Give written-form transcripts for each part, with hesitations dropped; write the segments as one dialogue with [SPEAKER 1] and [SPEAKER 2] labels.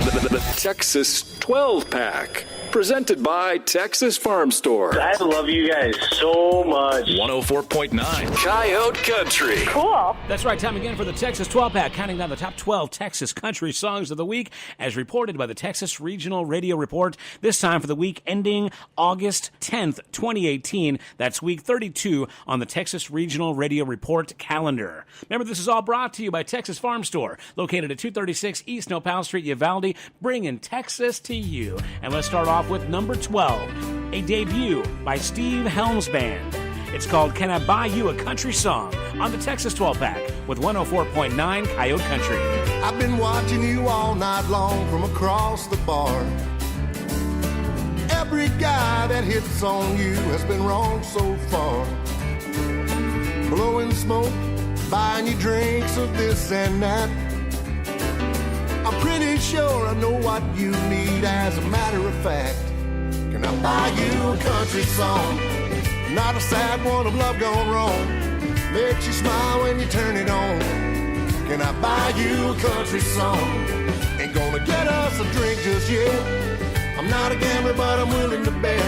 [SPEAKER 1] The Texas 12-pack, presented by Texas Farm Store.
[SPEAKER 2] I love you guys so much.
[SPEAKER 1] 104.9 Coyote Country.
[SPEAKER 3] Cool.
[SPEAKER 4] That's right, time again for the Texas 12-pack, counting down the top 12 Texas country songs of the week, as reported by the Texas Regional Radio Report. This time for the week ending August 10th, 2018. That's week 32 on the Texas Regional Radio Report calendar. Remember, this is all brought to you by Texas Farm Store, located at 236 East Nopal Street, Uvalde, bringing Texas to you. And let's start off with number 12, a debut by Steve Helms Band. It's called Can I Buy You a Country Song on the Texas 12-pack with 104.9 Coyote Country.
[SPEAKER 5] I've been watching you all night long from across the bar. Every guy that hits on you has been wrong so far. Blowing smoke, buying you drinks of this and that. I'm pretty sure I know what you need. As a matter of fact, can I buy you a country song? Not a sad one of love gone wrong. Makes you smile when you turn it on. Can I buy you a country song? Ain't gonna get us a drink just yet. I'm not a gambler, but I'm willing to bet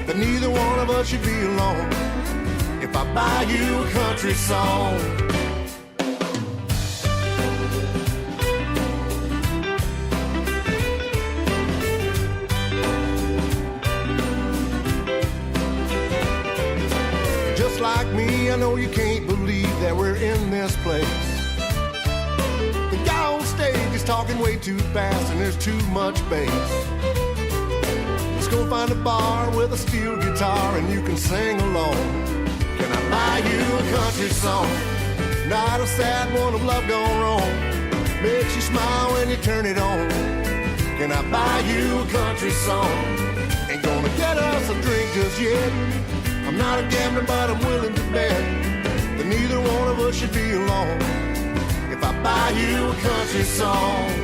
[SPEAKER 5] that neither one of us should be alone if I buy you a country song. Like me, I know you can't believe that we're in this place. The guy on stage is talking way too fast and there's too much bass. Let's go find a bar with a steel guitar and you can sing along. Can I buy you a country song? Not a sad one of love gone wrong. Makes you smile when you turn it on. Can I buy you a country song? Ain't gonna get us a drink just yet. I'm not a gambler, but I'm willing to bet that neither one of us should be alone if I buy you a country song.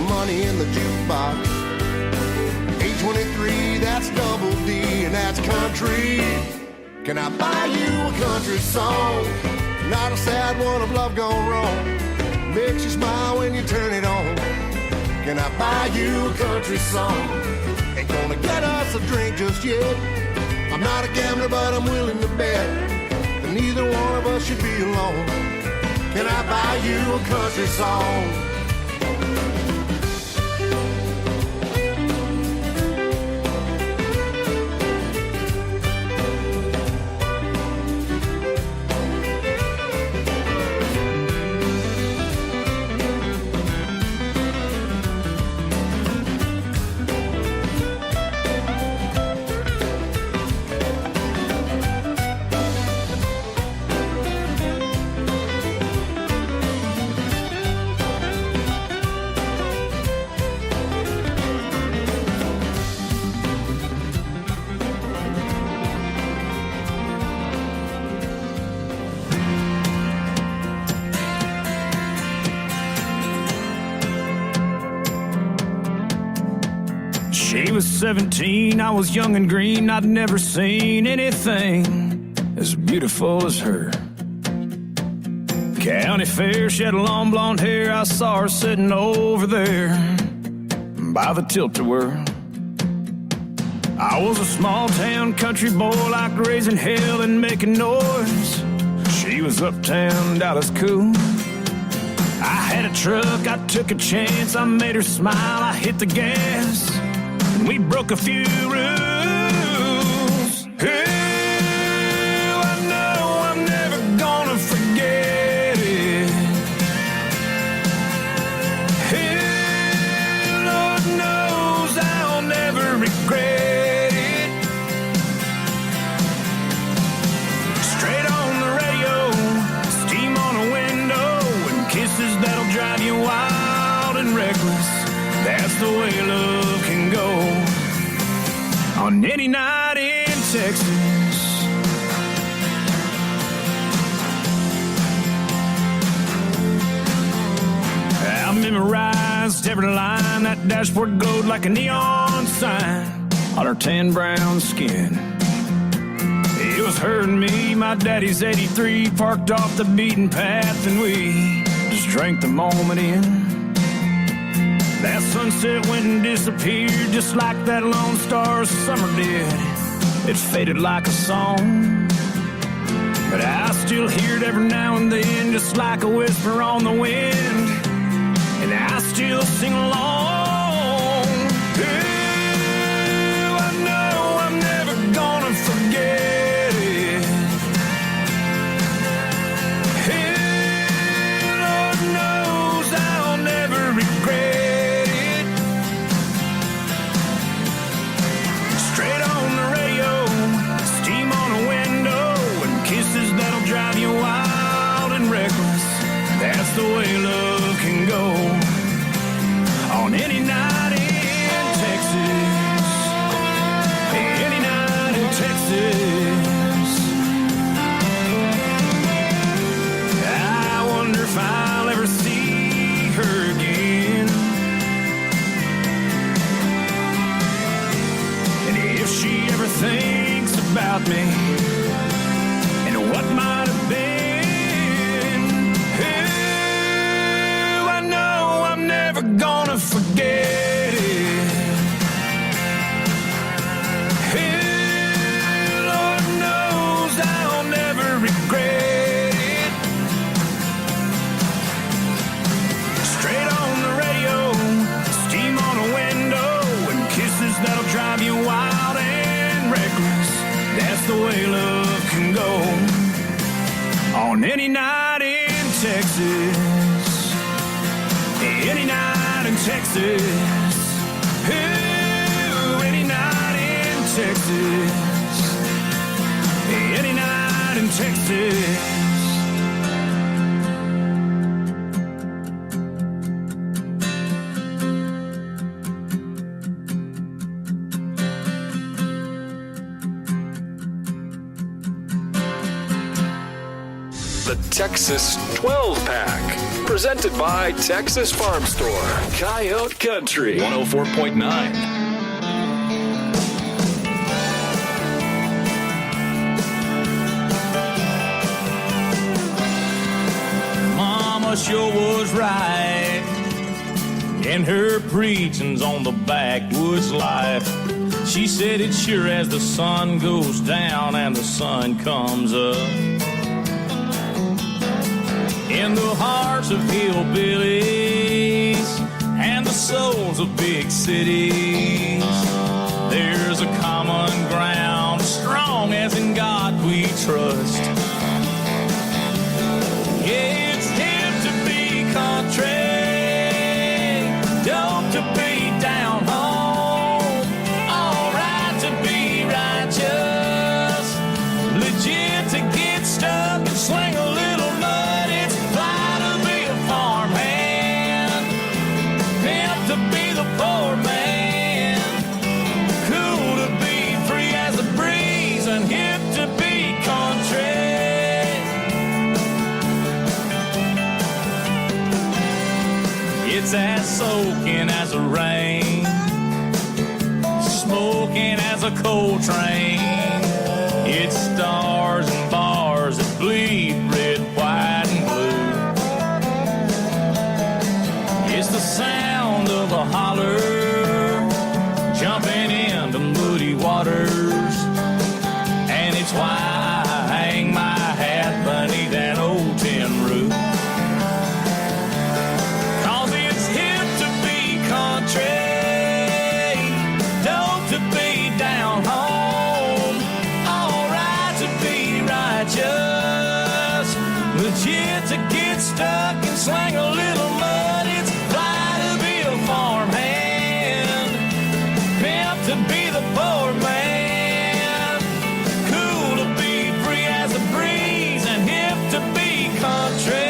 [SPEAKER 5] Money in the jukebox. 823, that's double D, and that's country. Can I buy you a country song? Not a sad one of love gone wrong. Makes you smile when you turn it on. Can I buy you a country song? Ain't gonna get us a drink just yet. I'm not a gambler, but I'm willing to bet that neither one of us should be alone. Can I buy you a country song?
[SPEAKER 6] She was 17, I was young and green. I'd never seen anything as beautiful as her. County fair, she had long blonde hair. I saw her sitting over there by the tilt-a-whirl. I was a small town country boy, like raising hell and making noise. She was uptown, Dallas cool. I had a truck, I took a chance. I made her smile, I hit the gas. We broke a few rules. Hell, I know I'm never gonna forget it. Hell, Lord knows I'll never regret it. Straight on the radio, steam on a window, and kisses that'll drive you wild and reckless. That's the way love can go. Oh, on any night in Texas. I memorized every line. That dashboard glowed like a neon sign on her tan brown skin. It was her and me, my daddy's 83, parked off the beaten path, and we just drank the moment in. That sunset went and disappeared just like that Lone Star summer did. It faded like a song, but I still hear it every now and then, just like a whisper on the wind, and I still sing along. Ooh, I know I'm never gonna forget it. Ooh, Lord knows I'll never regret it. Straight on the radio, steam on a window, and kisses that'll drive you wild and reckless. That's the way love can go on any night in Texas. Any night in Texas. I wonder if I'll ever see her again, and if she ever thinks about me and what might have been. Ooh, I know I'm never gonna forget it. Ooh, Lord knows I'll never regret it. Straight on the radio, steam on a window, and kisses that'll drive you wild and reckless. That's the way love can go on any night in Texas. Any night in Texas. Ooh, any night in Texas. Any night in Texas.
[SPEAKER 1] The Texas 12-pack, presented by Texas Farm Store, Coyote Country 104.9.
[SPEAKER 6] Mama sure was right in her preachings on the backwoods life. She said it's sure as the sun goes down and the sun comes up. In the hearts of hillbillies and the souls of big cities, there's a common ground, strong as in God we trust. Yeah, it's hip to be country, dope to be down home, alright to be righteous, legit to get stuck and sling a little mud. It's fly to be a farmhand, pimp to be the poor man, cool to be free as a breeze, and hip to be country. It's as soaking as a rain, smoking as a coal train. It's stars and bars that bleed red, white, and blue. It's the sound of a holler jumping into muddy waters, and it's why I hang my hat beneath an old tin roof. Cause it's hip to be country, dope to be down home, alright to be righteous, legit to get stuck and sling a little mud. It's fly to be a farmhand, pimp to be the poor man, cool to be free as a breeze, and hip to be country.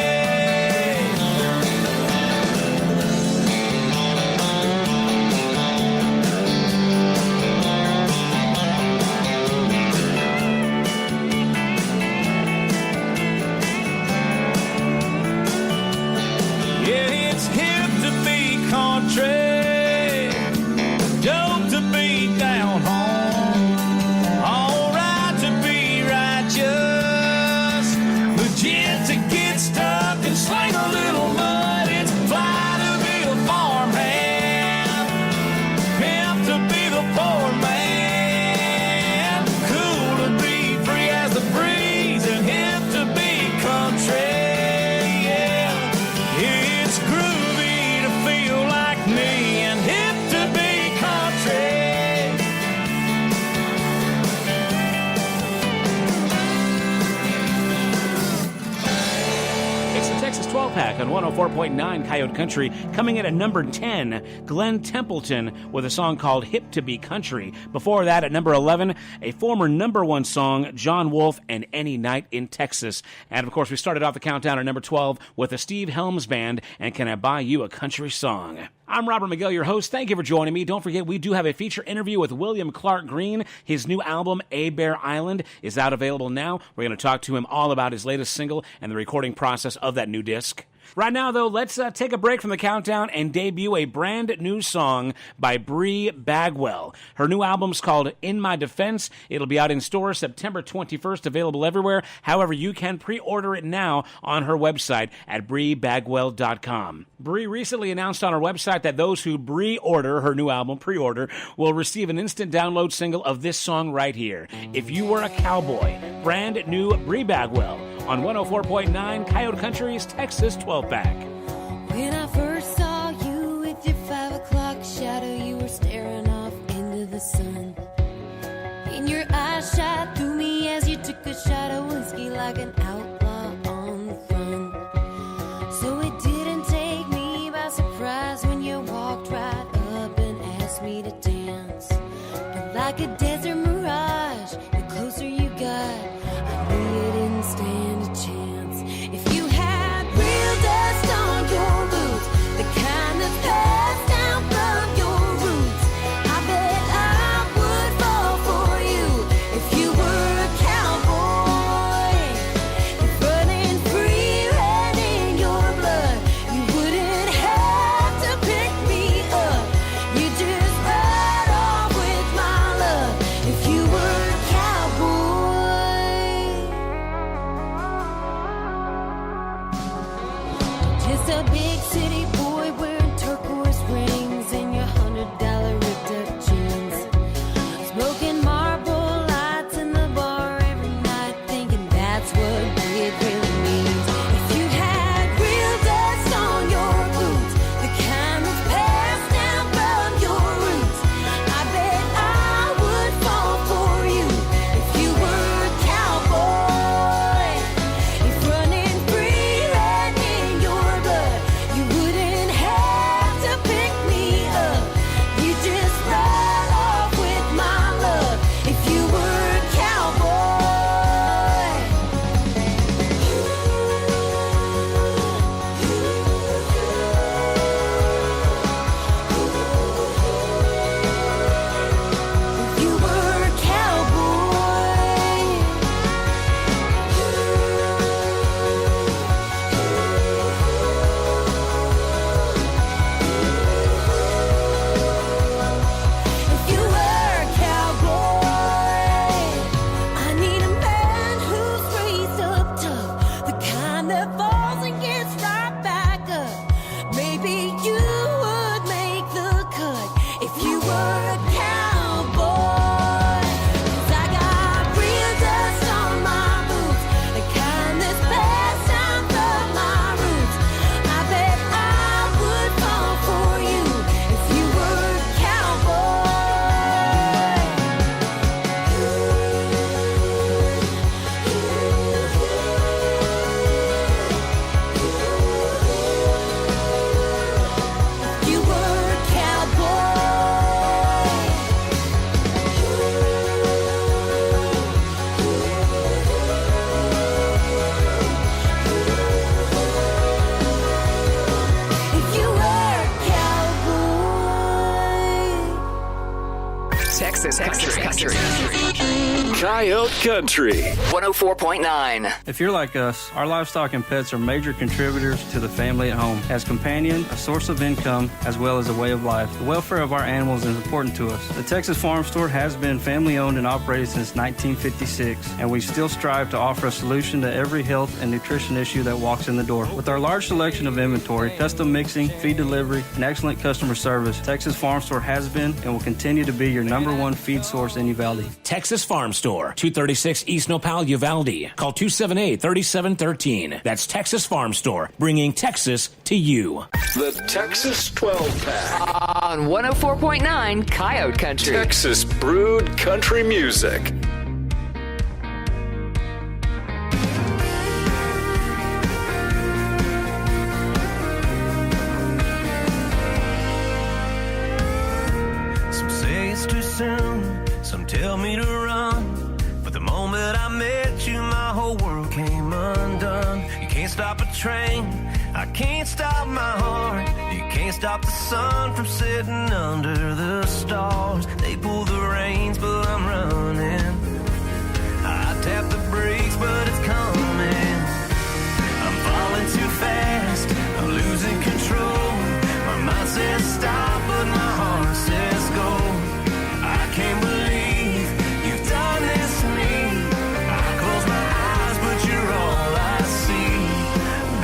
[SPEAKER 4] 12-pack on 104.9 Coyote Country. Coming in at number 10, Glenn Templeton with a song called Hip to Be Country. Before that, at number 11, a former number one song, John Wolfe and Any Night in Texas. And, of course, we started off the countdown at number 12 with the Steve Helms Band and Can I Buy You a Country Song? I'm Robert Miguel, your host. Thank you for joining me. Don't forget, we do have a feature interview with William Clark Green. His new album, A Bear Island, is out available now. We're going to talk to him all about his latest single and the recording process of that new disc. Right now, though, let's take a break from the countdown and debut a brand new song by Bree Bagwell. Her new album's called In My Defense. It'll be out in stores September 21st, available everywhere. However, you can pre-order it now on her website at breebagwell.com. Bree recently announced on her website that those who pre-order her new album, will receive an instant download single of this song right here, If You Were a Cowboy. Brand new Bree Bagwell on 104.9 Coyote Country's Texas 12-pack.
[SPEAKER 3] When I first saw you with your 5 o'clock shadow, you were staring off into the sun. And your eyes shot through me as you took a shot of whiskey like an outlaw on the run. So it didn't take me by surprise when you walked right up and asked me to dance. But like a desert mirage, the closer you got, I knew you didn't stand a chance. If you had real dust on your boots, the kind that's passed down from your roots, I bet I would fall for you if you were a cowboy. If running free ran in your blood, you wouldn't have to pick me up. You just ride off with my love if you were a cowboy. Just a big city boy wearing turquoise rings and your $100 ripped up jeans, smoking Marlboro Lights in the bar every night, thinking that's what it really means. If you had real dust on your boots, the kind that's passed down from your roots, I bet I would fall for you if you were a cowboy. If running free ran in your blood, you wouldn't have to pick me up. You just ride off with my love if you were a cowboy. If you were a cowboy. If you were a cowboy, I need a man who's raised up tough, the kind that falls and gets right back up. Maybe you would make the cut if you were a cowboy. 'Cause I got real dust on my boots, the kind that's passed down from my roots. I bet I would fall for you if you were a cowboy. If you were a cowboy. If you were a cowboy.
[SPEAKER 7] Texas Country.
[SPEAKER 1] Coyote Country.
[SPEAKER 7] 104.9.
[SPEAKER 8] If you're like us, our livestock and pets are major contributors to the family at home. As companion, a source of income, as well as a way of life. The welfare of our animals is important to us. The Texas Farm Store has been family owned and operated since 1956, and we still strive to offer a solution to every health and nutrition issue that walks in the door. With our large selection of inventory, custom mixing, feed delivery, and excellent customer service, Texas Farm Store has been and will continue to be your number one feed source in Uvalde.
[SPEAKER 4] Texas Farm Store, 236 East Nopal, Uvalde. Call 278-3713. That's Texas Farm Store, bringing Texas to you.
[SPEAKER 1] The Texas 12-pack.
[SPEAKER 7] On 104.9 Coyote Country.
[SPEAKER 1] Texas brewed country music.
[SPEAKER 9] tell me to run, but the moment I met you, my whole world came undone. You can't stop a train, I can't stop my heart. You can't stop the sun from setting under the stars. They pull the reins, but I'm running. I tap the brakes, but it's coming. I'm falling too fast, I'm losing control. My mind says stop, but my heart says go. I can't believe you've done this to me. I close my eyes, but you're all I see.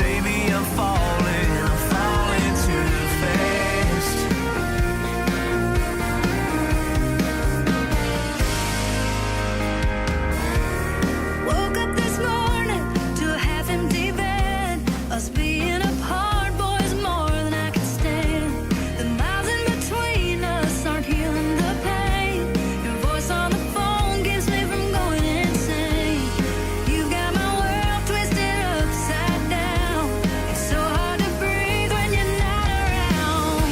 [SPEAKER 9] Baby, I'm falling too fast.
[SPEAKER 3] Woke up this morning to a half-empty bed. Us being apart, boys, more than I can stand. The miles in between us aren't healing the pain. Your voice on the phone keeps me from going insane. You got my world twisted upside down. It's so hard to breathe when you're not around.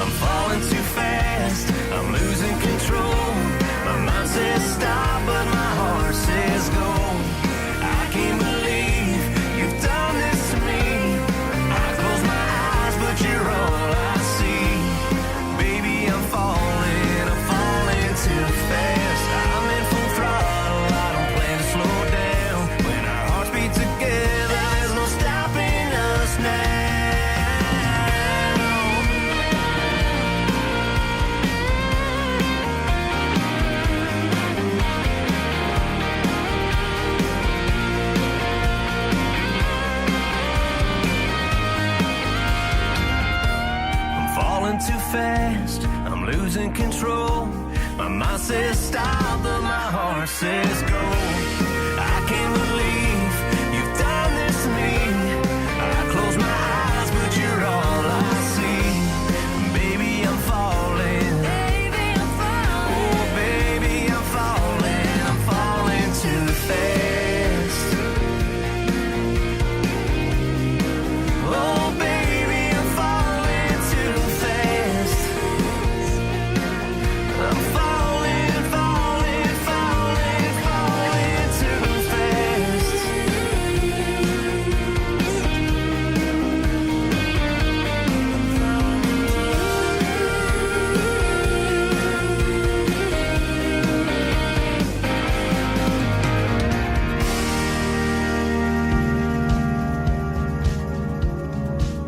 [SPEAKER 9] I'm falling too fast, I'm losing control. My mind says stop, but my heart says go. I can't believe you've done this to me. I close my eyes, but you're all I see. Baby, I'm falling too fast. I'm in full throttle, I don't plan to slow down. When our hearts beat together, there's no stopping us now. I'm falling too fast, I'm losing control. My mind says stop, but my heart says go. I can't believe you've done this to me. I close my eyes, but you're all I see. Baby, I'm falling. Oh, baby, I'm falling too fast. Oh, baby, I'm falling too fast. I'm falling too fast.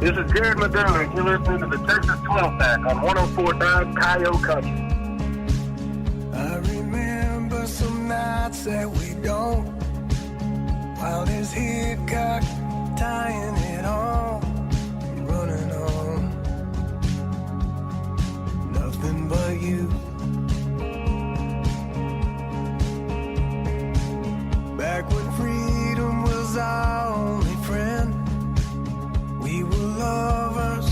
[SPEAKER 2] This is Jared Madonna. You're listening to the Texas 12-pack on 104.9 Coyote Country.
[SPEAKER 5] I remember some nights that we don't. While there's Hickok tying it on, running on. Nothing but you. Back when freedom was our only friend, we were lovers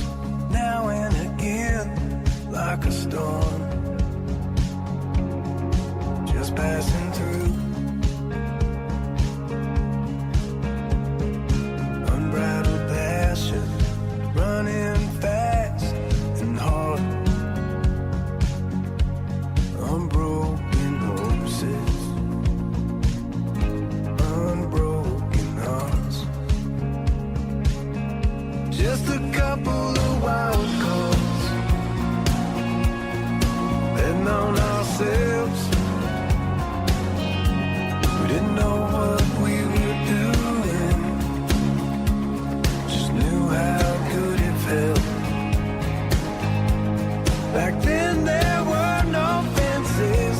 [SPEAKER 5] now and again, like a storm just passing through. Unbridled passion, running fast and hard. Unbroken horses, unbroken hearts. Just a couple of wild cards, betting on ourselves. We didn't know what we were doing, just knew how good it felt. Back then there were no fences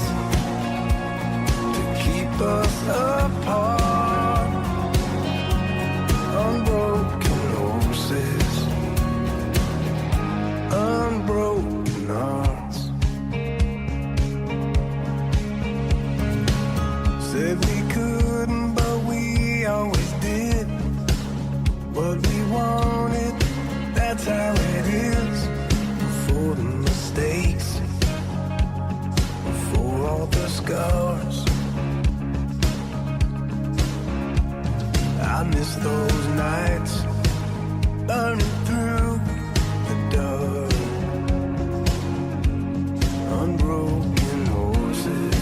[SPEAKER 5] to keep us apart. Unbroken horses, unbroken hearts. Said we couldn't, but we always did what we wanted. That's how it is. Before the mistakes, before all the scars. I miss those nights, burning through the dark. Unbroken horses,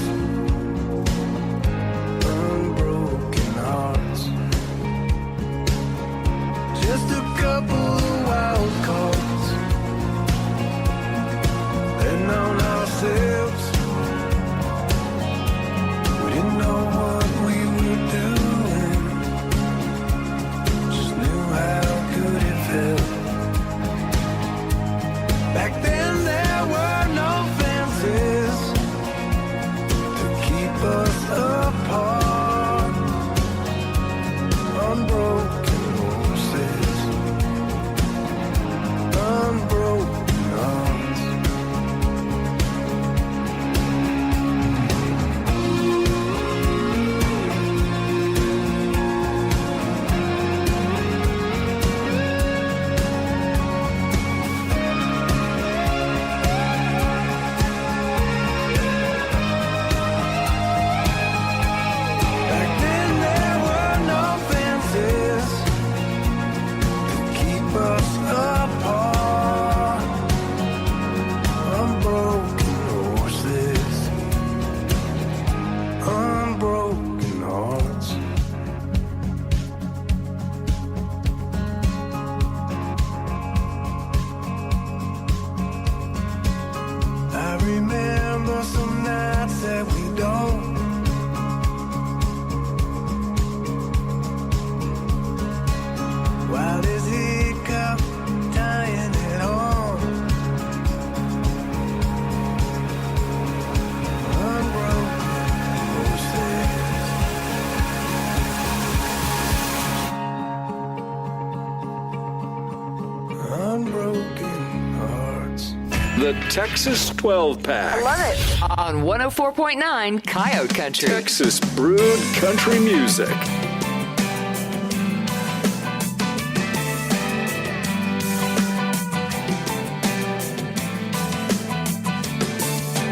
[SPEAKER 1] the Texas 12-pack.
[SPEAKER 7] Love it. On 104.9 Coyote Country.
[SPEAKER 1] Texas brewed country music.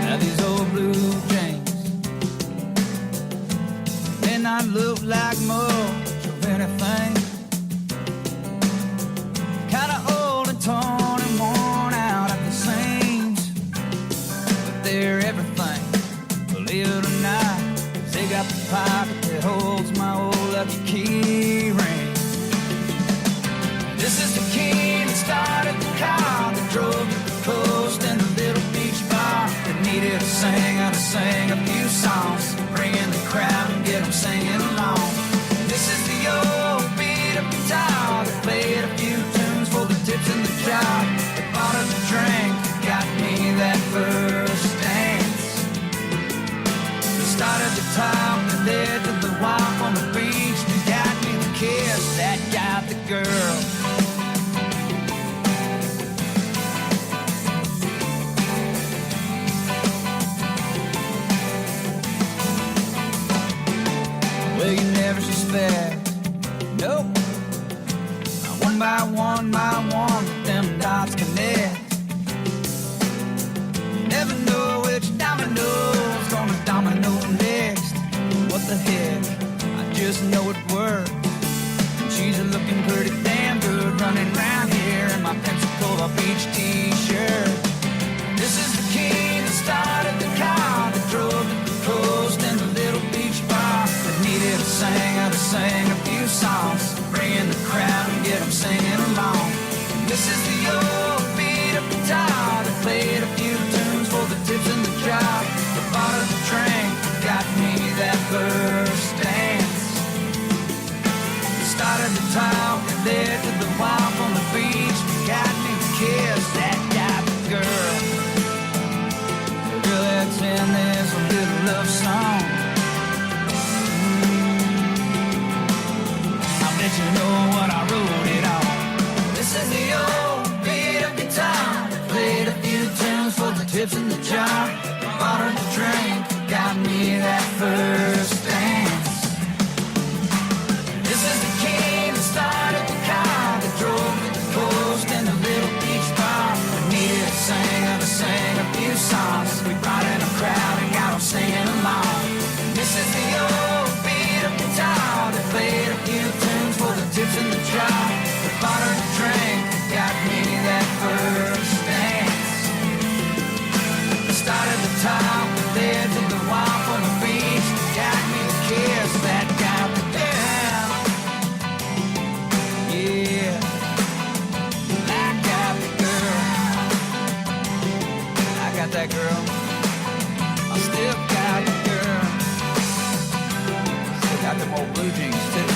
[SPEAKER 6] Now these old blue jeans may not look like much of anything. Kinda old and torn and worn out at the seams, but they're everything, believe it or not. 'Cause they got the pocket that holds my old lucky key ring. This is the key that started the car that drove to the coast and the little beach bar that needed a singer to sing a few songs, bring in the crowd and get them singing along. This is the old beat up guitar that played a few tunes for the tips in the jar, that bought us a drink, got me that first dance. We started to talk that led to the walk on the beach, that got me the kiss, that got the girl. Well, you never suspect, nope. One by one, but them dots connect. Never know which domino's gonna domino next. What the heck, I just know it works. And she's looking pretty damn good running around here in my Pensacola Beach t-shirt. This is the key that started the car that drove to the coast and the little beach bar that needed a singer to sing a few songs, bring in the crowd and get them singing along. This is the old beat up guitar that played a few tunes for the tips in the jar, the bought of the drink got me that first dance. Started to talk and led to the walk on the beach, got me the kiss, that got the girl. The girl that's in this little love song. I'll let you know what I wrote it on. This is the old beat up guitar, played a few tunes for the tips in the jar, bought her the drink, got me that first dance. This is the key that started the car that drove to the coast and the little beach bar that needed a singer to sing a few songs. We brought in a crowd and got them singing along. This is the old beat up guitar that played a few tunes for the tips in the jar, that bought her the drink, got me that first dance. Started the talk that led to the walk on the beach, got me the kiss, that got the girl. Yeah, I got the girl. I got that girl. I still got the girl. Still got them old blue jeans too.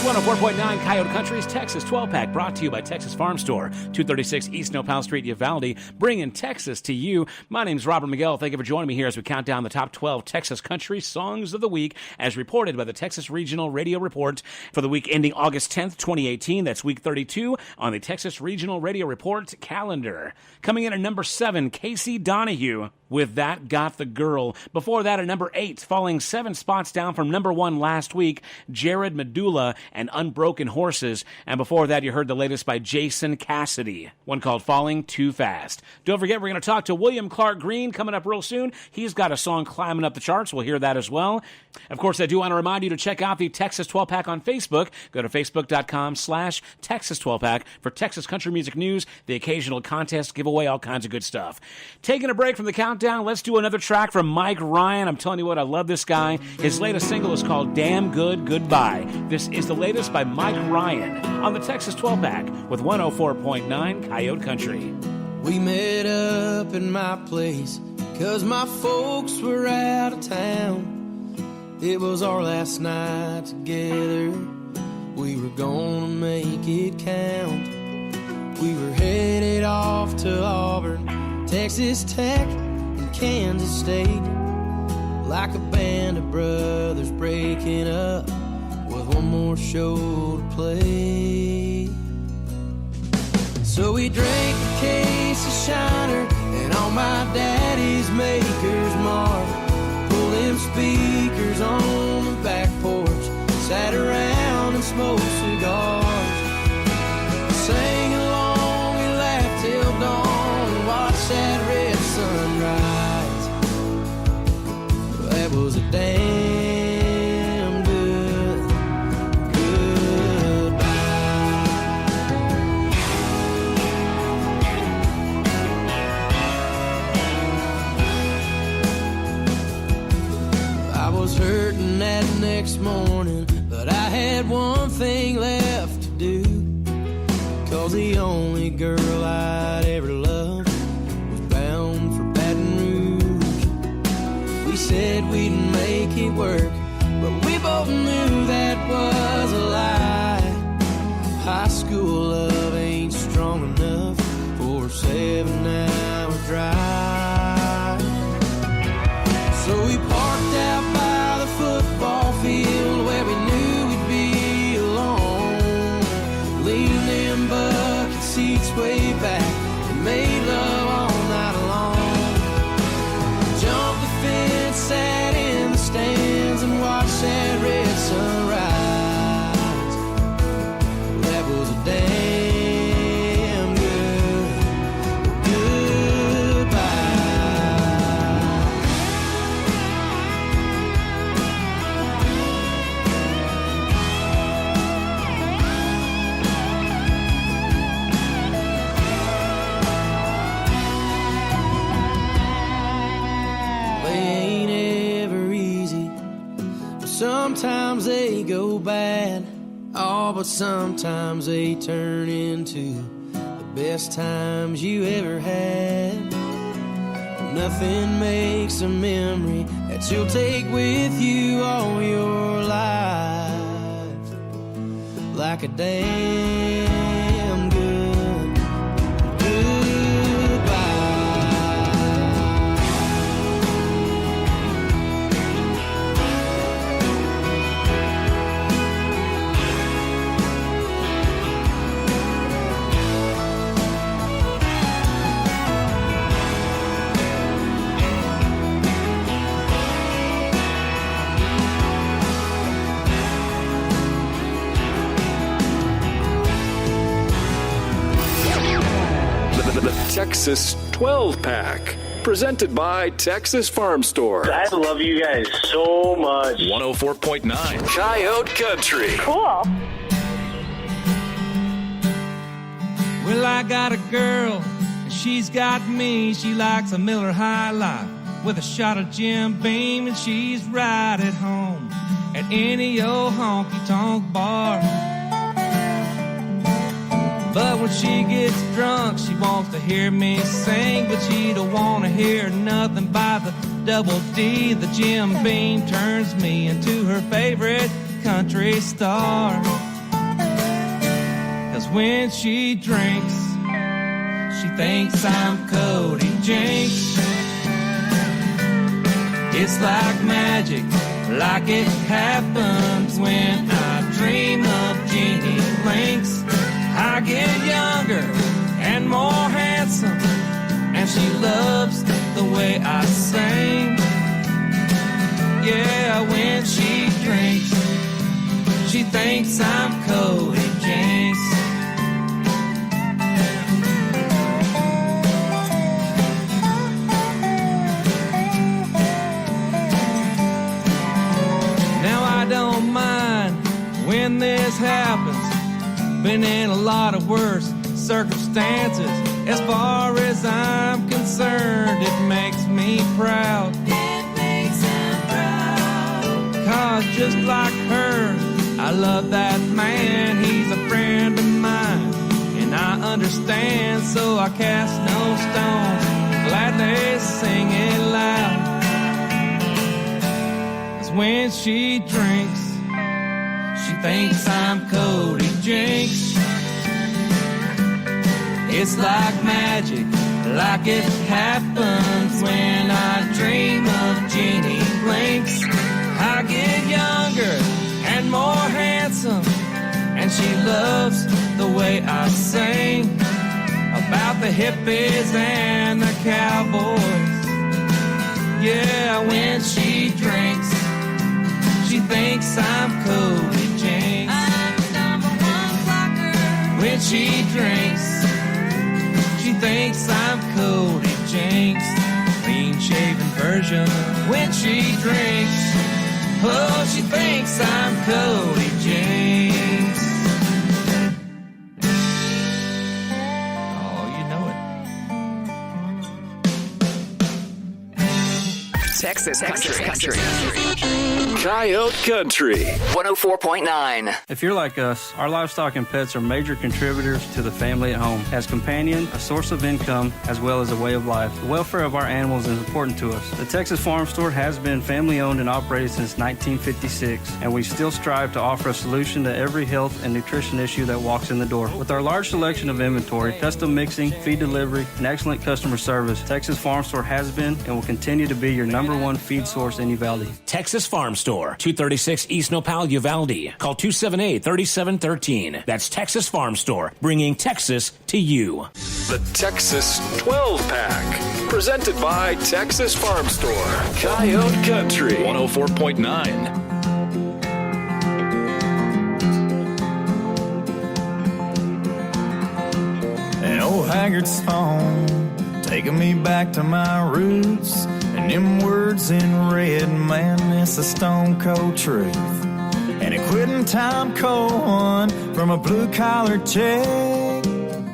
[SPEAKER 4] 104.9 Coyote Country's Texas 12-pack, brought to you by Texas Farm Store, 236 East Nopal Street, Uvalde, bringing Texas to you. My name's Robert Miguel. Thank you for joining me here as we count down the top 12 Texas country songs of the week, as reported by the Texas Regional Radio Report for the week ending August 10th, 2018. That's week 32 on the Texas Regional Radio Report calendar. Coming in at number 7, Casey Donahue with That Got the Girl. Before that, at number 8, falling 7 spots down from number 1 last week, Jared Medulla and Unbroken Horses. And before that, you heard the latest by Jason Cassidy, one called Falling Too Fast. Don't forget, we're going to talk to William Clark Green coming up real soon. He's got a song climbing up the charts. We'll hear that as well. Of course, I do want to remind you to check out the Texas 12-pack on Facebook. Go to facebook.com/Texas 12-pack for Texas country music news, the occasional contest, giveaway, all kinds of good stuff. Taking a break from the countdown, let's do another track from Mike Ryan. I'm telling you what, I love this guy. His latest single is called Damn Good Goodbye. This is the latest by Mike Ryan on the Texas 12-pack with 104.9 Coyote Country.
[SPEAKER 10] We met up in my place 'cause my folks were out of town. It was our last night together. We were gonna make it count. We were headed off to Auburn, Texas Tech, and Kansas State. Like a band of brothers breaking up, with one more show to play. So we drank a case of Shiner and on my daddy's Maker's Mark. Pulled them speakers on the back porch, sat around and smoked cigars. Sang along, we laughed till dawn and watched that red sunrise. That was a damn good goodbye. I was hurting that next morning, but I had one thing left to do. 'Cause the only girl I'd ever loved was bound for Baton Rouge. We said we'd make it work, but we both knew that was a lie. High school love ain't strong enough for a 7-hour drive. So we parked out by the football field where we knew we'd be alone. Leaned them bucket seats way back and made love all night long. Jumped the fence, sat in the stands and watched that red sunrise. That was a damn good goodbye. They ain't ever easy, but sometimes they go bad. Oh, but sometimes they turn into the best times you ever had. Nothing makes a memory that you'll take with you all your life like a damn good goodbye.
[SPEAKER 1] The Texas 12-pack, presented by Texas Farm Store.
[SPEAKER 2] I love you guys so much.
[SPEAKER 1] 104.9 Coyote Country.
[SPEAKER 11] Cool.
[SPEAKER 12] Well, I got a girl, and she's got me. She likes a Miller High Life with a shot of Jim Beam, and she's right at home at any old honky-tonk bar. But when she gets drunk, she wants to hear me sing, but she don't want to hear nothing by the Double D. The Jim Beam turns me into her favorite country star. 'Cause when she drinks, she thinks I'm Cody Jinks. It's like magic, like it happens when I dream of Jeannie Blinks. I get younger and more handsome, and she loves the way I sing. Yeah, when she drinks, she thinks I'm Cody Jinks. Now I don't mind when this happens. Been in a lot of worse circumstances. As far as I'm concerned, it makes me proud.
[SPEAKER 3] It makes him proud.
[SPEAKER 12] 'Cause just like her, I love that man. He's a friend of mine, and I understand, so I cast no stones. Gladly sing it loud. 'Cause when she drinks, she thinks I'm Cody Jinks. It's like magic, like it happens when I dream of Jeannie Blinks. I get younger and more handsome. And she loves the way I sing about the hippies and the cowboys. Yeah, when she drinks, she thinks I'm Cody Jinks. I'm the #1 blocker. When she drinks, she thinks I'm Cody Jinks. Clean shaven version. When she drinks, oh, she thinks I'm Cody Jinks. Oh, you know it.
[SPEAKER 7] Texas Country.
[SPEAKER 1] Coyote Country.
[SPEAKER 7] 104.9.
[SPEAKER 8] If you're like us, our livestock and pets are major contributors to the family at home. As companion, a source of income, as well as a way of life. The welfare of our animals is important to us. The Texas Farm Store has been family owned and operated since 1956, and we still strive to offer a solution to every health and nutrition issue that walks in the door. With our large selection of inventory, custom mixing, feed delivery, and excellent customer service, Texas Farm Store has been and will continue to be your #1 feed source in Uvalde.
[SPEAKER 4] Texas Farm Store, 236 East Nopal, Uvalde. Call 278-3713. That's Texas Farm Store, bringing Texas to you.
[SPEAKER 1] The Texas 12-pack. Presented by Texas Farm Store. Coyote Country. 104.9.
[SPEAKER 6] An old haggard song taking me back to my roots. And them words in red, man, it's the stone cold truth. And a quitting time cold from a blue-collar check,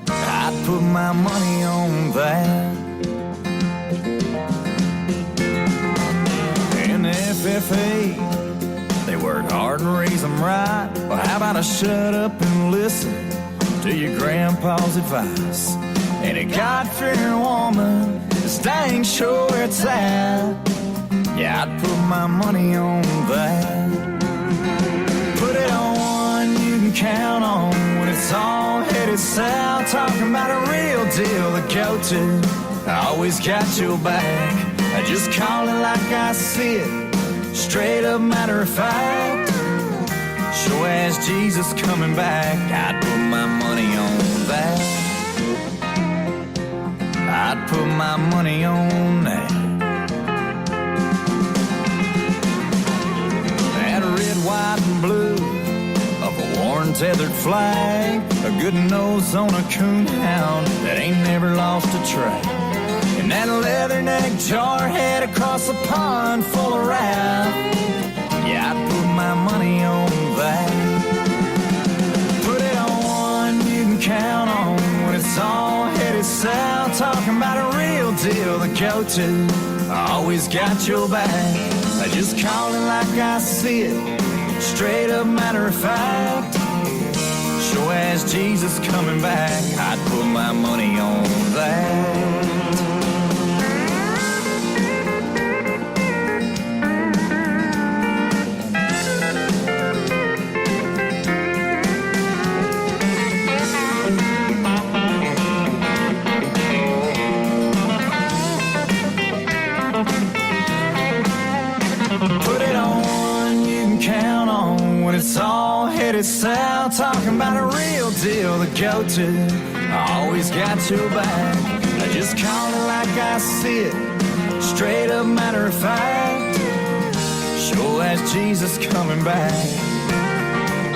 [SPEAKER 6] I'd put my money on that. And the FFA, they work hard and raise them right. Well, how about I shut up and listen to your grandpa's advice? And a God-fearing woman, this dang sure it's at. Yeah, I'd put my money on that. Put it on one you can count on when it's all headed south. Talking about a real deal to go to. I always got your back. I just call it like I see it. Straight up matter of fact. Sure as Jesus coming back, I'd put my money on that. I'd put my money on that. That red, white, and blue of a worn, tethered flag. A good nose on a coonhound that ain't never lost a track. And that leather-neck jarhead across the pond full of wrath. Yeah, I'd put my money on that. Put it on one you can count on when it's all headed south. Talking about a real deal to go to. I always got your back. I just call it like I see it. Straight up matter of fact. Sure as Jesus coming back, I'd put my money on that. Put it on one you can count on when it's all headed south. Talking about a real deal to go to. I always got your back. I just call it like I see it. Straight up matter of fact. Sure as Jesus coming back.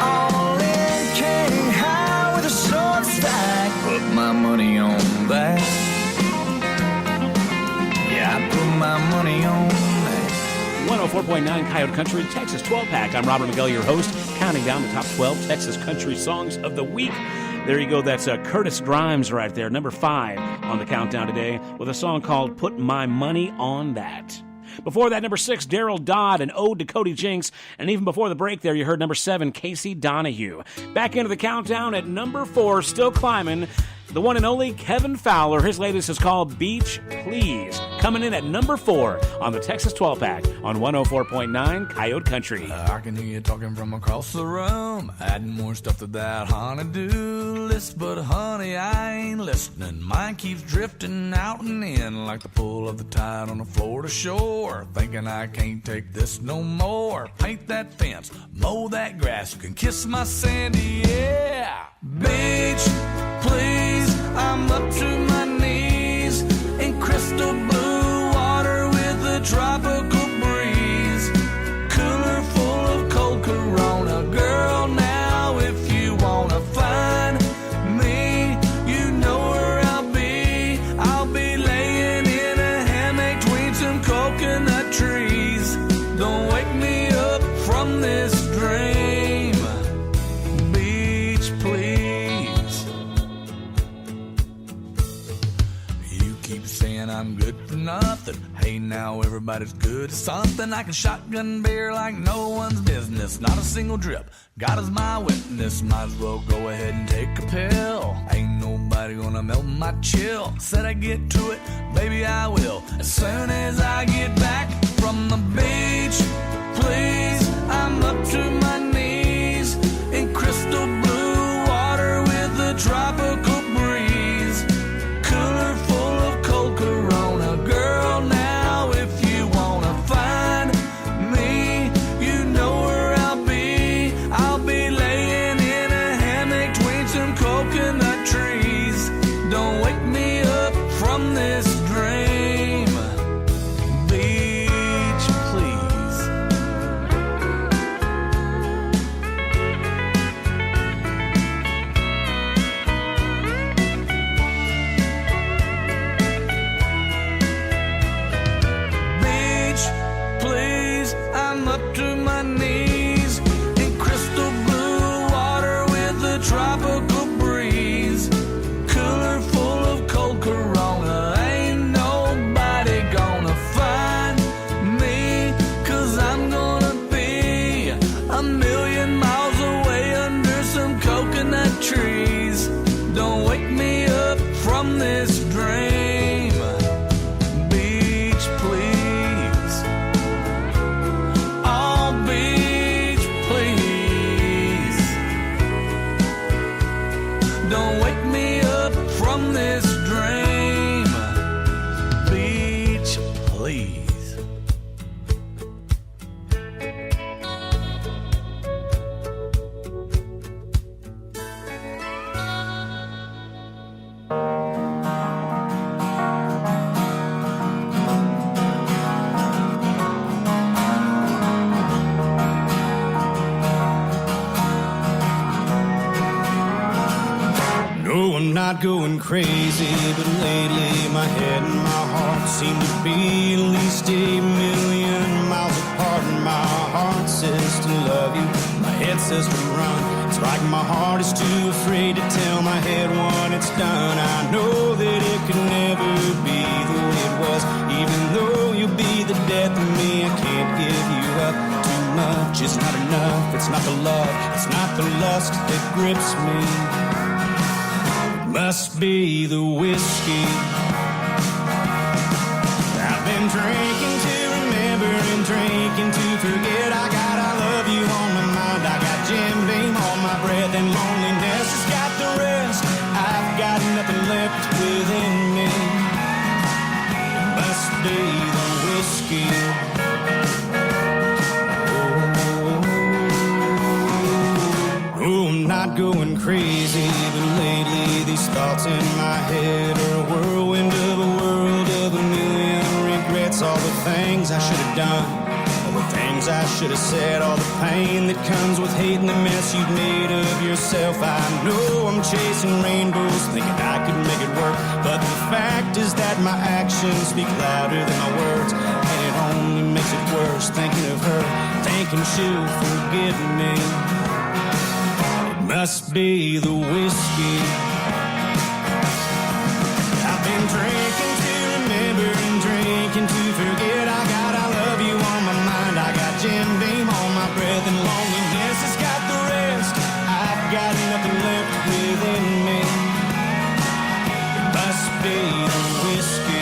[SPEAKER 6] All in king high with a short stack. Put my money on that. Yeah, I put my money on that.
[SPEAKER 4] 104.9 Coyote Country, Texas 12-pack. I'm Robert Miguel, your host, counting down the top 12 Texas country songs of the week. There you go. That's Curtis Grimes right there, number 5 on the countdown today, with a song called Put My Money on That. Before that, number 6, Daryl Dodd, an ode to Cody Jinks. And even before the break there, you heard number 7, Casey Donahue. Back into the countdown at number 4, still climbing, the one and only Kevin Fowler. His latest is called Beach Please. Coming in at number 4 on the Texas 12-pack on 104.9 Coyote Country.
[SPEAKER 11] I can hear you talking from across the room, adding more stuff to that honey-do list. But honey, I ain't
[SPEAKER 6] listening. Mine keeps drifting out and in like the pull of the tide on a Florida shore. Thinking I can't take this no more. Paint that fence, mow that grass. You can kiss my sandy, yeah. Beach, please, I'm up to my knees in crystal blue water with a tropical breeze. Cooler full of cold Corona. Girl, now if you wanna find me, you know where I'll be. I'll be laying in a hammock between some coconut trees. Don't wake me up from this dream. Beach, please. You keep saying I'm good for nothing. Hey, now everybody's good at something. I can shotgun beer like no one's business. Not a single drip. God is my witness. Might as well go ahead and take a pill. Ain't nobody gonna melt my chill. Said I get to it, baby I will. As soon as I get back from the beach, please, I'm up to my knees in crystal blue water with a tropical breeze. Cooler full of cold Corona. Girl, now if you wanna find me, you know where I'll be. I'll be laying in a hammock between some coconut trees. Don't wake me up from this dream. Beach, please. Beach, please, I'm up to my knees in crystal blue water with a tropical breeze. Cooler full of cold Corona. Ain't nobody gonna find me, 'cause I'm gonna be a million miles away under some coconut trees. Don't wake me up from this dream. Beach, please. Oh, beach, please. Don't wake me up from this dream. Beach, please.
[SPEAKER 10] No, I'm not going crazy, but lately my head and my heart seem to be at least 1,000,000 miles apart. And my heart says to love you, my head says to run. It's like my heart is too afraid to tell my head when it's done. I know that it could never be the way it was. Even though you'll be the death of me, I can't give you up. Too much is not enough. It's not the love, it's not the lust that grips me. Must be the whiskey. I've been drinking to remember and drinking to forget. I got I love you on my mind. I got Jim Beam on my breath, and loneliness has got the rest. I've got nothing left within me. It must be the whiskey. Oh, I'm not going crazy, but lately these thoughts in my head are a whirlwind of a world of a million regrets. All the things I should have done, all the things I should have said, all the pain that comes with hating the mess you've made of yourself. I know I'm chasing rainbows, thinking I could make it work, but the fact is that my actions speak louder than my words, and it only makes it worse thinking of her, thinking she'll forgive me. Must be the whiskey. I've been drinking to remember and drinking to forget. I got I love you on my mind. I got Jim Beam on my breath, and loneliness has got the rest. I've got nothing left within me. It must be the whiskey.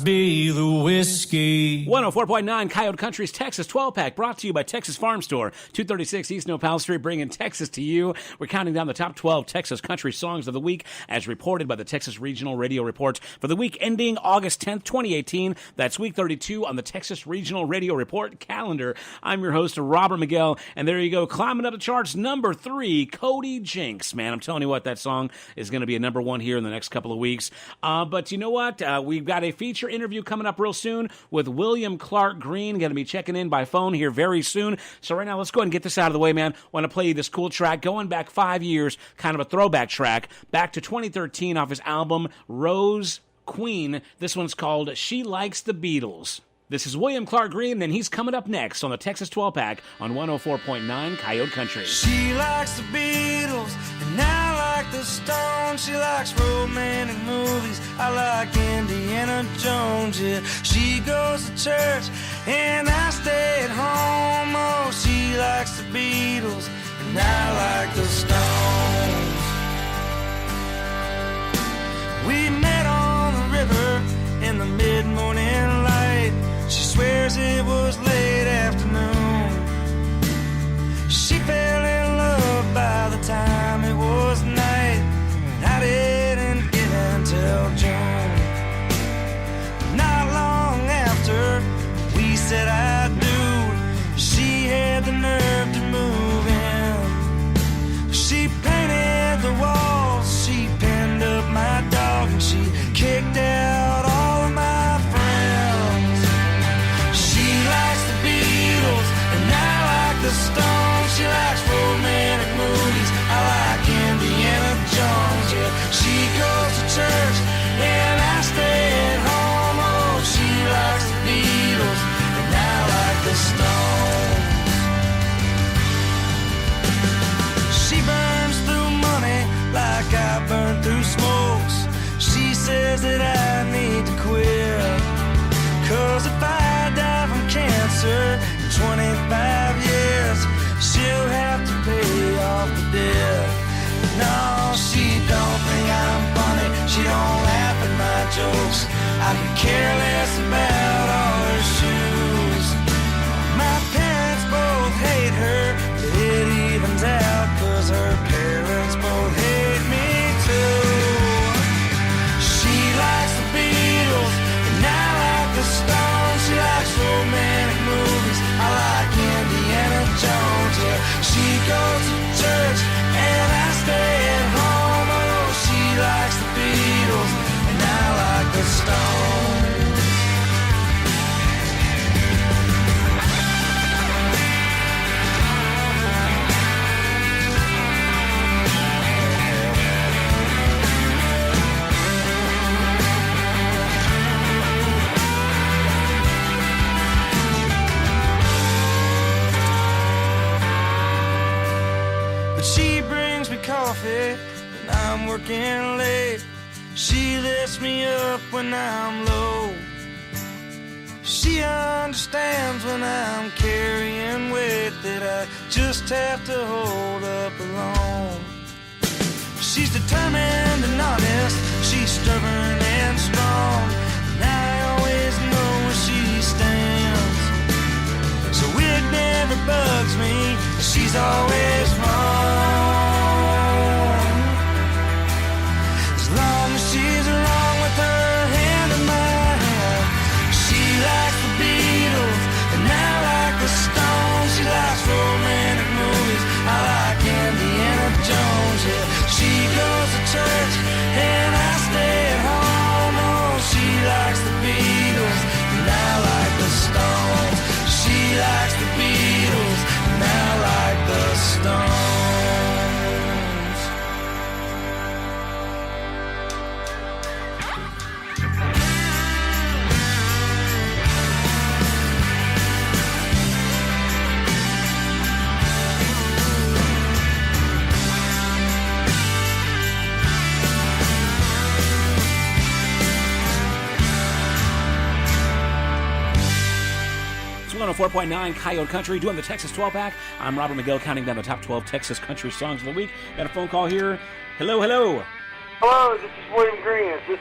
[SPEAKER 6] must be the whiskey.
[SPEAKER 4] 104.9 Coyote Country's Texas 12-pack, brought to you by Texas Farm Store, 236 East Nopal Street, bringing Texas to you. We're counting down the top 12 Texas country songs of the week, as reported by the Texas Regional Radio Report for the week ending August 10th, 2018. That's week 32 on the Texas Regional Radio Report calendar. I'm your host, Robert Miguel, and there you go, climbing up the charts, number 3, Cody Jinks. Man, I'm telling you what, that song is going to be a number 1 here in the next couple of weeks. But you know what? We've got a feature interview coming up real soon with William Clark Green. Going to be checking in by phone here very soon. So right now, let's go ahead and get this out of the way, man. Want to play you this cool track going back 5 years, kind of a throwback track, back to 2013 off his album Rose Queen. This one's called She Likes the Beatles. This is William Clark Green, and he's coming up next on the Texas 12-pack on 104.9 Coyote Country.
[SPEAKER 12] She likes the Beatles, and I like the Stones. She likes romantic movies, I like Indiana Jones, yeah. She goes to church, and I stay at home. Oh, she likes the Beatles, and I like the Stones. We met on the river in the mid-morning light. She swears it was late afternoon. She fell in love by the time it was night. I didn't get until June. Not long after we said I do, she had the nerve to move in. She painted the walls, she pinned up my dog, and she kicked out all of my friends. She likes the Beatles, and I like the Stones. She likes romantic movies, I like Indiana Jones, yeah. She goes to church, and I stay at home. Oh, she likes the Beatles, and I like the Stones. She burns through money like I burn through smokes. She says that I need to quit, 'cause if I die from cancer in 25 years, she'll have to pay off the debt. No, she don't think I'm funny, she don't laugh at my jokes. I could care less about all her shoes. My parents both hate her, but it evens out, 'cause her parents both hate me too. She likes the Beatles, and I like the Stones. She likes romantic movies, I like Indiana Jones, yeah. She goes to church, and I stay at home. Oh, she likes the Beatles, and I like the Stones. She brings me coffee when I'm working late. She lifts me up when I'm low. She understands when I'm carrying weight that I just have to hold up alone. She's determined and honest, she's stubborn and strong, and I always know where she stands. So it never bugs me, she's always wrong. As long as she's along with her hand in my hand. She likes the Beatles, and I like the Stones. She likes romantic movies, I like Indiana Jones, yeah. She goes to church, and I stay at home. Oh, she likes the Beatles, and I like the Stones. She likes the Beatles, and I like the Stones.
[SPEAKER 4] It's 104.9 Coyote Country, doing the Texas 12-pack. I'm Robert Miguel, counting down the top 12 Texas country songs of the week. Got a phone call here. Hello, hello.
[SPEAKER 2] Hello, this is William Green. Is this,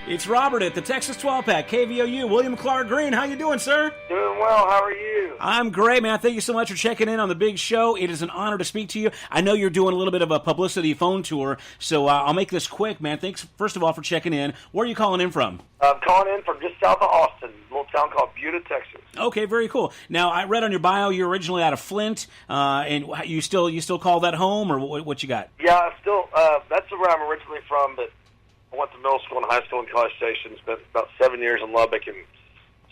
[SPEAKER 4] It's Robert at the Texas 12-Pack, KVOU. William Clark Green, how you doing, sir?
[SPEAKER 2] Doing well. How are you?
[SPEAKER 4] I'm great, man. Thank you so much for checking in on the big show. It is an honor to speak to you. I know you're doing a little bit of a publicity phone tour, so I'll make this quick, man. Thanks, first of all, for checking in. Where are you calling in from?
[SPEAKER 2] I'm calling in from just south of Austin, a little town called Buda, Texas.
[SPEAKER 4] Okay, very cool. Now, I read on your bio you're originally out of Flint, and you still call that home, or what you got?
[SPEAKER 2] Yeah, I still, that's where I'm originally from, but I went to middle school and high school in College Station, spent about 7 years in Lubbock and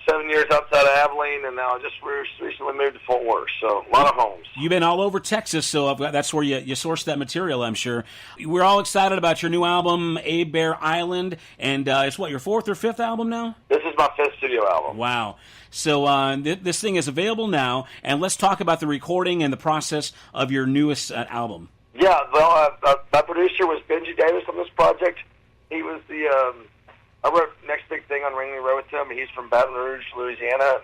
[SPEAKER 2] 7 years outside of Abilene, and now I just recently moved to Fort Worth, so a lot of homes.
[SPEAKER 4] You've been all over Texas, so that's where you source that material, I'm sure. We're all excited about your new album, A Bear Island, and it's your fourth or fifth album now?
[SPEAKER 2] This is my fifth studio album.
[SPEAKER 4] Wow. So this thing is available now, and let's talk about the recording and the process of your newest album.
[SPEAKER 2] Yeah, well, my producer was Benji Davis on this project. He was I wrote Next Big Thing on Ringley Road with him. He's from Baton Rouge, Louisiana.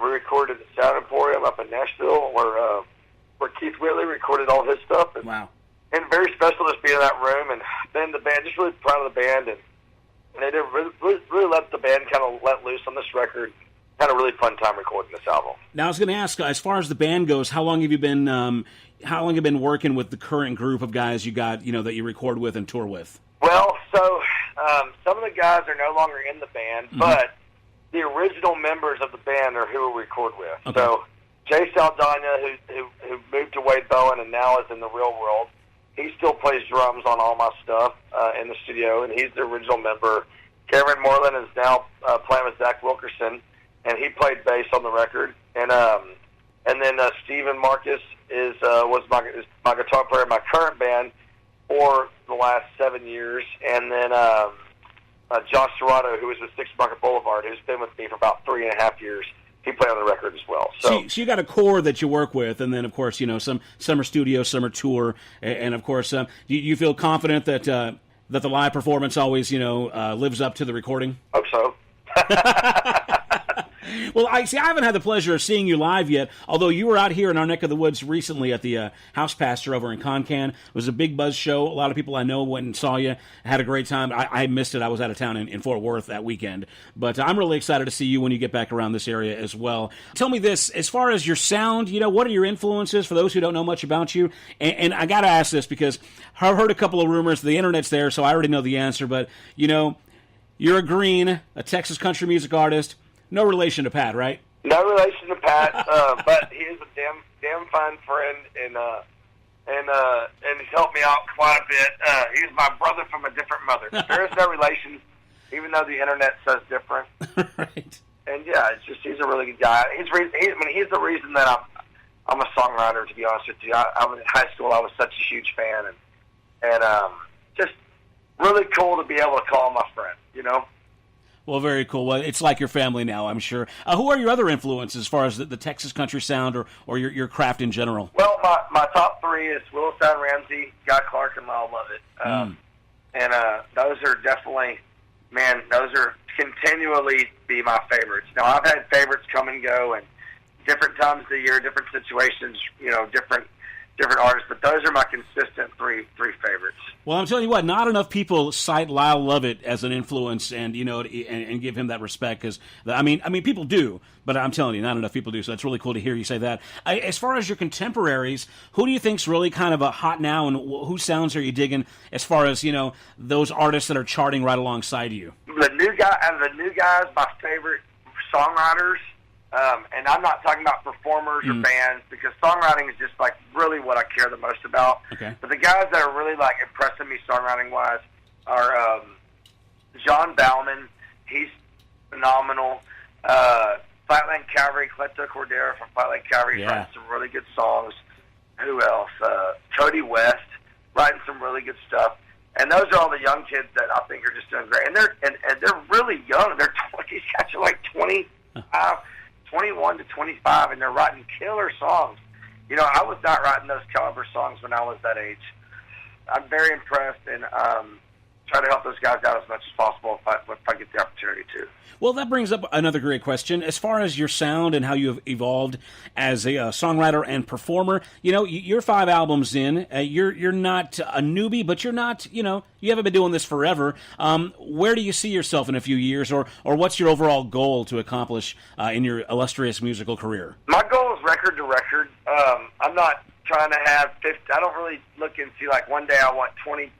[SPEAKER 2] We recorded at the Sound Emporium up in Nashville, where Keith Whitley recorded all his stuff. And,
[SPEAKER 4] wow.
[SPEAKER 2] And very special just being in that room. And then the band, just really proud of the band. And they did really let the band kind of let loose on this record. Had a really fun time recording this album.
[SPEAKER 4] Now, I was going to ask, as far as the band goes, how long have you been working with the current group of guys you got, that you record with and tour with?
[SPEAKER 2] Well, so some of the guys are no longer in the band, but the original members of the band are who we record with.
[SPEAKER 4] Okay.
[SPEAKER 2] So Jay Saldana, who moved to Wade Bowen and now is in the real world, he still plays drums on all my stuff in the studio, and he's the original member. Cameron Moreland is now playing with Zach Wilkerson, and he played bass on the record. And then Stephen Marcus was my guitar player in my current band for the last 7 years, and then Josh Serrato, who was with Six Market Boulevard, who's been with me for about 3.5 years. He played on the record as well. So
[SPEAKER 4] you got a core that you work with, and then of course some are studio, some are tour, and of course you feel confident that the live performance always lives up to the recording.
[SPEAKER 2] Hope so.
[SPEAKER 4] Well, I haven't had the pleasure of seeing you live yet, although you were out here in our neck of the woods recently at the House Pastor over in Concan. It was a big buzz show. A lot of people I know went and saw you, had a great time. I missed it. I was out of town in Fort Worth that weekend. But I'm really excited to see you when you get back around this area as well. Tell me this, as far as your sound, what are your influences for those who don't know much about you? And I got to ask this because I've heard a couple of rumors. The internet's there, so I already know the answer. But, you're a Green, a Texas country music artist. No relation to Pat, right?
[SPEAKER 2] No relation to Pat, but he is a damn fine friend, and he's helped me out quite a bit. He's my brother from a different mother. There is no relation, even though the internet says different.
[SPEAKER 4] Right.
[SPEAKER 2] And yeah, it's just he's a really good guy. He's the reason that I'm a songwriter. To be honest with you, I was in high school. I was such a huge fan, and just really cool to be able to call him my friend.
[SPEAKER 4] Well, very cool. Well, it's like your family now, I'm sure. Who are your other influences as far as the Texas country sound or your craft in general?
[SPEAKER 2] Well, my top three is Willis Town Ramsey, Guy Clark, and Lyle Lovett. And those are definitely, those are continually be my favorites. Now, I've had favorites come and go, and different times of the year, different situations, different artists, but those are my consistent three favorites.
[SPEAKER 4] Well, I'm telling you what, not enough people cite Lyle Lovett as an influence and and give him that respect because I mean people do, but I'm telling you, not enough people do. So it's really cool to hear you say that. As far as your contemporaries, who do you think's really kind of hot now, and whose sounds are you digging? As far as those artists that are charting right alongside you.
[SPEAKER 2] The new guys, my favorite songwriters. And I'm not talking about performers or bands because songwriting is just really what I care the most about.
[SPEAKER 4] Okay.
[SPEAKER 2] But the guys that are really impressing me songwriting wise are John Bauman. He's phenomenal. Flatland Cavalry, Cleto Cordero from Flatland Cavalry is writing some really good songs. Who else? Cody West writing some really good stuff. And those are all the young kids that I think are just doing great. And they're really young. These guys are 21 to 25, and they're writing killer songs. I was not writing those caliber songs when I was that age. I'm very impressed, and try to help those guys out as much as possible if I get the opportunity to.
[SPEAKER 4] Well, that brings up another great question. As far as your sound and how you have evolved as a songwriter and performer, you're 5 albums in. You're not a newbie, but you're not, you haven't been doing this forever. Where do you see yourself in a few years, or what's your overall goal to accomplish in your illustrious musical career?
[SPEAKER 2] My goal is record to record. I'm not trying to have 50. I don't really look and see like one day I want 20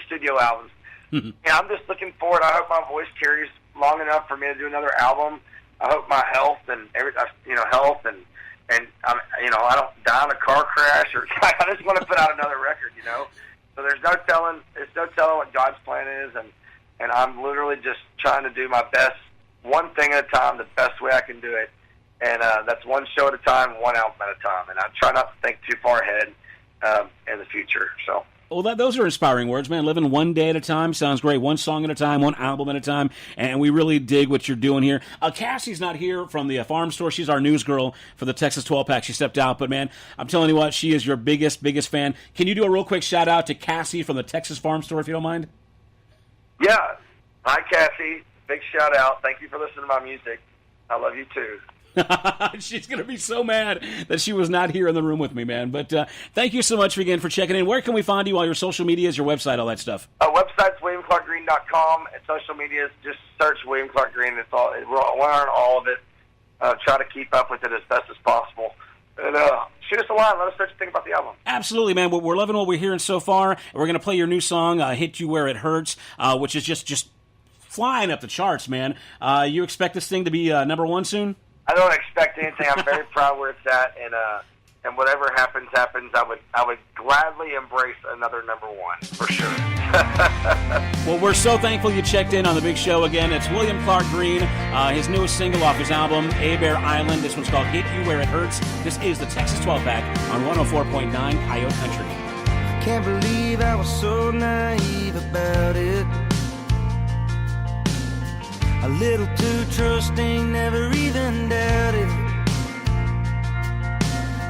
[SPEAKER 2] studio albums. Yeah, I'm just looking forward. I hope my voice carries long enough for me to do another album. I hope my health and health and I don't die in a car crash, or I just want to put out another record, So there's no telling what God's plan is, and I'm literally just trying to do my best, one thing at a time, the best way I can do it, and that's one show at a time, one album at a time, and I try not to think too far ahead in the future. So.
[SPEAKER 4] Well, those are inspiring words, man. Living one day at a time sounds great. One song at a time, one album at a time, and we really dig what you're doing here. Cassie's not here from the farm store. She's our news girl for the Texas 12-pack. She stepped out, but, man, I'm telling you what, she is your biggest fan. Can you do a real quick shout-out to Cassie from the Texas farm store, if you don't mind?
[SPEAKER 2] Yeah. Hi, Cassie. Big shout-out. Thank you for listening to my music. I love you, too.
[SPEAKER 4] She's going to be so mad that she was not here in the room with me, man. But thank you so much again for checking in. Where can we find you? All your social medias, your website, all that stuff?
[SPEAKER 2] Website's WilliamClarkGreen.com. And social media, just search William Clark Green. It's all, we're on all of it. Try to keep up with it as best as possible. And shoot us a line. Let us know what you think about the album.
[SPEAKER 4] Absolutely, man. We're loving what we're hearing so far. We're going to play your new song, Hit You Where It Hurts, which is just flying up the charts, man. You expect this thing to be number one soon?
[SPEAKER 2] I don't expect anything. I'm very proud where it's at, and whatever happens. I would gladly embrace another number one for sure.
[SPEAKER 4] Well, we're so thankful you checked in on the big show again. It's William Clark Green, his newest single off his album Bear Island. This one's called Hit You Where It Hurts. This is the Texas 12-pack on 104.9 Coyote Country.
[SPEAKER 10] Can't believe I was so naive about it. A little too trusting, never even doubted.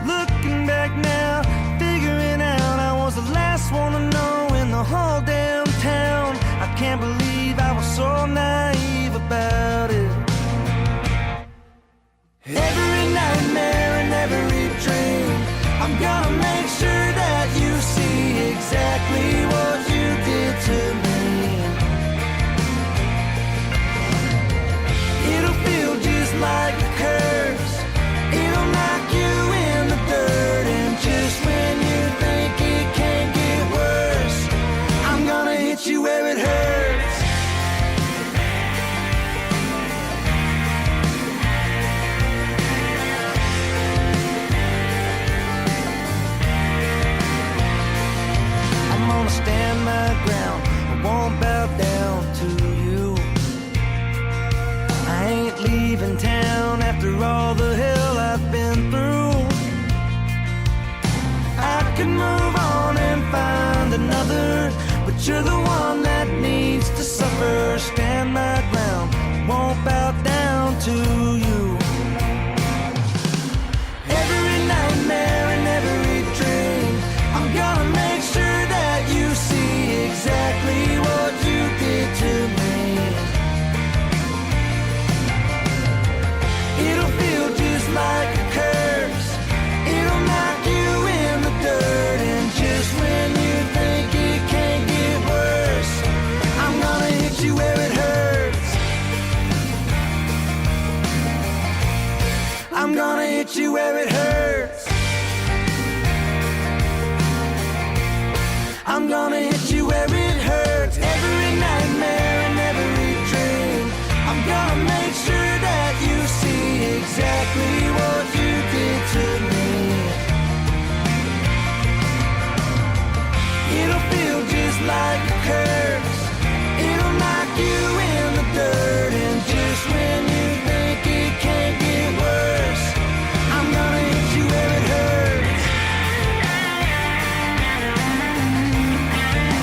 [SPEAKER 10] Looking back now, figuring out I was the last one to know in the whole damn town. I can't believe I was so naive about it. Every nightmare and every dream, I'm gonna make sure that you see exactly what you did to me. It'll feel just like a curse. It'll knock you in the dirt, and just when you think it can't get worse, I'm gonna hit you where it hurts. I'm gonna stand my ground. I won't bow down to you. I ain't leaving town after all the hell I've been through. I could move on and find another, but you're the one that needs to suffer. Stand my ground, won't bow down to you. Every nightmare and every dream, I'm gonna make sure that you see exactly what you did to me. It'll feel just like a curse. It'll knock you in the dirt, and just when you think it can't get worse, I'm gonna hit you where it hurts. I'm gonna hit you where it hurts. I'm gonna hit you where it hurts. Every nightmare and every dream, I'm gonna make sure that you see exactly what you did to me. It'll feel just like a curse. It'll knock you in the dirt, and just when you think it can't get worse, I'm gonna hit you where it hurts.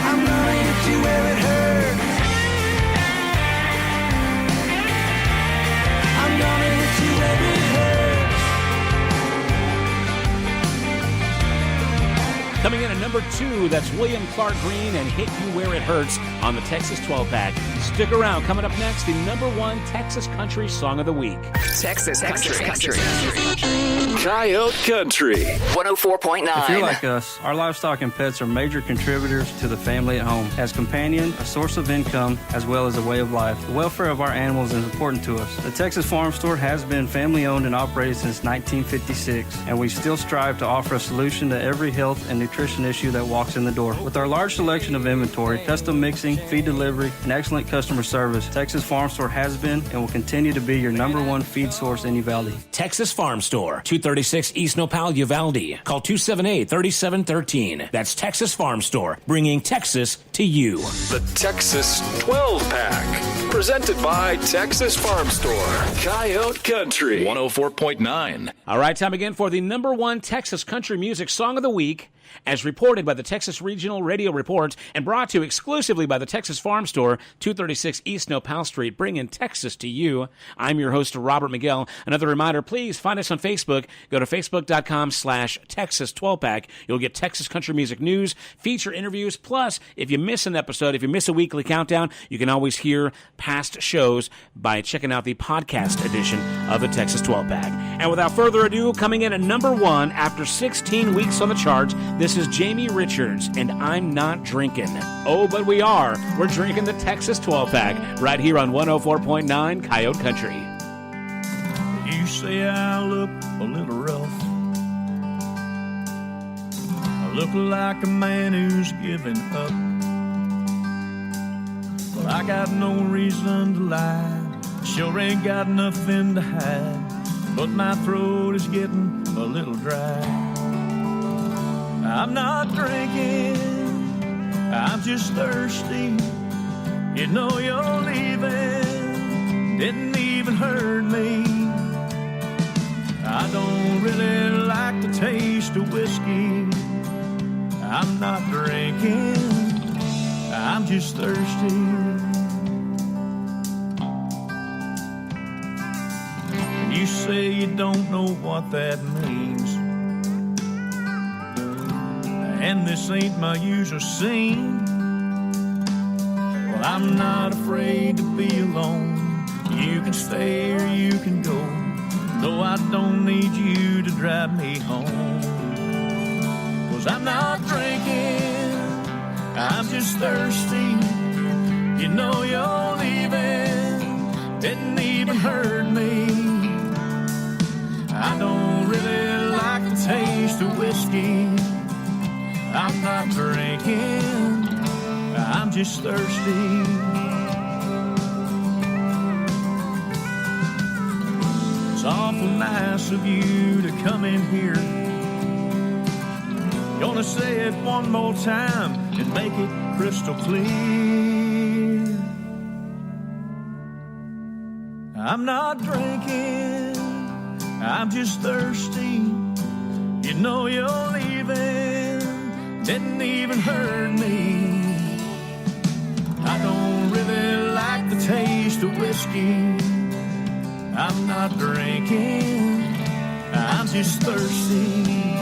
[SPEAKER 10] I'm gonna hit you where it hurts. I'm gonna hit you where it hurts.
[SPEAKER 4] Coming in at number 2. That's William Clark Green and Hit You Where It Hurts on the Texas 12-pack. Stick around. Coming up next, the number 1 Texas Country Song of the Week.
[SPEAKER 7] Texas Country.
[SPEAKER 1] Coyote Country
[SPEAKER 7] 104.9.
[SPEAKER 8] If you're like us, our livestock and pets are major contributors to the family at home. As companion, a source of income, as well as a way of life. The welfare of our animals is important to us. The Texas Farm Store has been family-owned and operated since 1956, and we still strive to offer a solution to every health and nutrition issue that walks in the door. With our large selection of inventory, custom mixing, feed delivery, and excellent customer service, Texas Farm Store has been and will continue to be your number 1 feed source in Uvalde.
[SPEAKER 4] Texas Farm Store, 236 East Nopal, Uvalde. Call 278-3713. That's Texas Farm Store, bringing Texas to you.
[SPEAKER 1] The Texas 12-pack, presented by Texas Farm Store, Coyote Country 104.9.
[SPEAKER 4] All right, time again for the number 1 Texas Country Music Song of the Week, as reported by the Texas Regional Radio Report and brought to you exclusively by the Texas Farm Store, 236 East Nopal Street, bringing Texas to you. I'm your host, Robert Miguel. Another reminder, please find us on Facebook. Go to facebook.com/Texas12pack. You'll get Texas country music news, feature interviews, plus if you miss an episode, if you miss a weekly countdown, you can always hear past shows by checking out the podcast edition of the Texas 12-pack. And without further ado, coming in at number 1 after 16 weeks on the charts, this is Jamie Richards, and I'm Not Drinking. Oh, but we are. We're drinking the Texas 12-pack right here on 104.9 Coyote Country.
[SPEAKER 6] You say I look a little rough. I look like a man who's given up. Well, I got no reason to lie. Sure ain't got nothing to hide. But my throat is getting a little dry. I'm not drinking, I'm just thirsty. You know you're leaving, didn't even hurt me. I don't really like the taste of whiskey. I'm not drinking, I'm just thirsty. You say you don't know what that means, and this ain't my usual scene. Well, I'm not afraid to be alone. You can stay or you can go. No, I don't need you to drive me home. 'Cause I'm not drinking, I'm just thirsty. You know you're leaving, didn't even hurt me. I don't really like the taste of whiskey. I'm not drinking, I'm just thirsty. It's awful nice of you to come in here. Gonna say it one more time and make it crystal clear. I'm not drinking, I'm just thirsty. You know you're leaving, didn't even hurt me. I don't really like the taste of whiskey. I'm not drinking, I'm just thirsty.